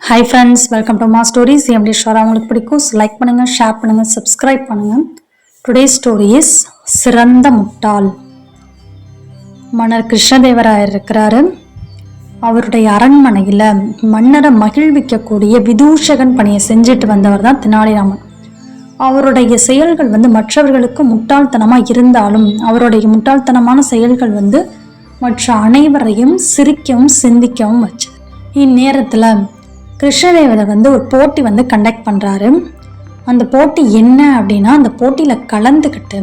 Hi friends, welcome to மா stories. எப்படி ஷோரா உங்களுக்கு பிடிக்கும் லைக் பண்ணுங்கள், ஷேர் பண்ணுங்கள், சப்ஸ்கிரைப் பண்ணுங்கள். டுடே ஸ்டோரி இஸ் சிறந்த முட்டாள். மன்னர் கிருஷ்ணதேவராயர் இருக்கிறாரு. அவருடைய அரண்மனையில் மன்னரை மகிழ்விக்கக்கூடிய விதூஷகன் பணியை செஞ்சுட்டு வந்தவர் தான் தெனாலிராமன். அவருடைய செயல்கள் மற்றவர்களுக்கு முட்டாள்தனமாக இருந்தாலும் அவருடைய முட்டாள்தனமான செயல்கள் மற்ற அனைவரையும் சிரிக்கவும் சிந்திக்கவும் வச்சு. இந்நேரத்தில் கிருஷ்ணதேவரை ஒரு போட்டி கண்டக்ட் பண்ணுறாரு. அந்த போட்டி என்ன அப்படின்னா, அந்த போட்டியில் கலந்துக்கிட்டு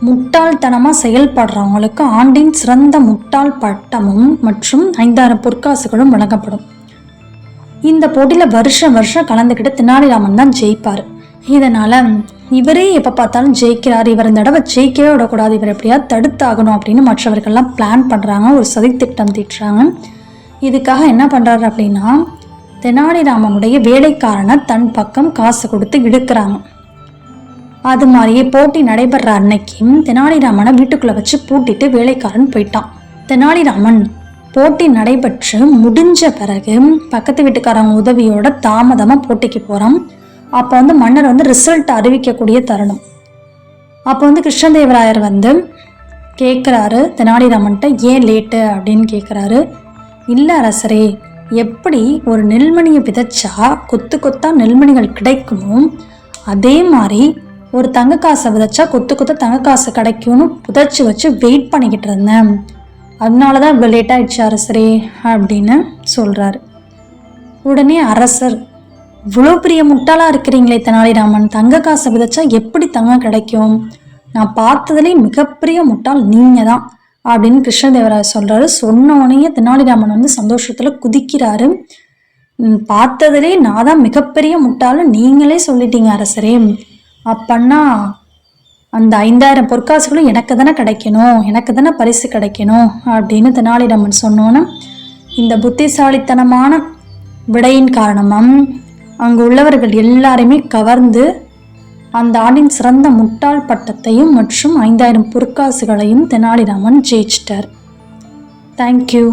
முட்டாள்தனமாக செயல்படுறவங்களுக்கு ஆண்டின் சிறந்த முட்டாள் பட்டமும் மற்றும் 5000 பொற்காசுகளும் வழங்கப்படும். இந்த போட்டியில் வருஷம் கலந்துக்கிட்டு தெனாலிராமன் தான் ஜெயிப்பார். இதனால் இவரே எப்போ பார்த்தாலும் ஜெயிக்கிறார், இவர் இந்த தடவை ஜெயிக்கவே விடக்கூடாது, இவர் எப்படியாவது தடுத்தாகணும் அப்படின்னு மற்றவர்கள்லாம் பிளான் பண்ணுறாங்க, ஒரு சதித்திட்டம் தீட்டுறாங்க. இதுக்காக என்ன பண்ணுறாரு அப்படின்னா, தெனாலிராமனுடைய வேலைக்காரனை தன் பக்கம் காசு கொடுத்து இழுக்கிறாங்க. அது மாதிரியே போட்டி நடைபெற அன்னைக்கு தெனாலிராமனை வீட்டுக்குள்ளே வச்சு பூட்டிட்டு வேலைக்காரன் போயிட்டான். தெனாலிராமன் போட்டி நடைபெற்று முடிஞ்ச பிறகு பக்கத்து வீட்டுக்காரங்க உதவியோட தாமதமாக போட்டிக்கு போகிறான். அப்போ மன்னர் ரிசல்ட் அறிவிக்கக்கூடிய தருணம். அப்போ கிருஷ்ணதேவராயர் கேட்குறாரு தெனாலிராமன்ட்ட, ஏன் லேட்டு அப்படின்னு கேட்குறாரு. இல்லை அரசரே, எப்படி ஒரு நெல்மணியை விதைச்சா கொத்து கொத்தா நெல்மணிகள் கிடைக்குமோ அதே மாதிரி ஒரு தங்க காசை விதைச்சா கொத்து கொத்த தங்க காசு கிடைக்கும்னு புதைச்சி வச்சு வெயிட் பண்ணிக்கிட்டு இருந்தேன், அதனால தான் இவ்வளோ லேட் ஆயிடுச்சு அரசரே அப்படின்னு சொல்கிறாரு. உடனே அரசர், இவ்வளோ பெரிய முட்டாளாக இருக்கிறீங்களே தெனாலிராமன், தங்க காசை விதைச்சா எப்படி தங்கம் கிடைக்கும், நான் பார்த்ததுலேயே மிகப்பெரிய முட்டாள் நீங்கள் தான் அப்படின்னு கிருஷ்ணதேவராயர் சொல்கிறாரு. சொன்னோடனே தெனாலிராமன் சந்தோஷத்தில் குதிக்கிறாரு. பார்த்ததுலே நான் தான் மிகப்பெரிய முட்டாள், நீங்களே சொல்லிட்டீங்க அரசரே, அப்பன்னா அந்த 5000 பொற்காசுகளும் எனக்கு தானே கிடைக்கணும், எனக்கு தானே பரிசு கிடைக்கணும் அப்படின்னு தெனாலிராமன் சொன்னோன்னே இந்த புத்திசாலித்தனமான விடையின் காரணமாக அங்கு உள்ளவர்கள் எல்லாருமே கவர்ந்து அந்த ஆண்டின் சிறந்த முட்டாள் பட்டத்தையும் மற்றும் 5000 பொற்காசுகளையும் தெனாலிராமன் ஜெயிச்சிட்டார். தேங்க்யூ.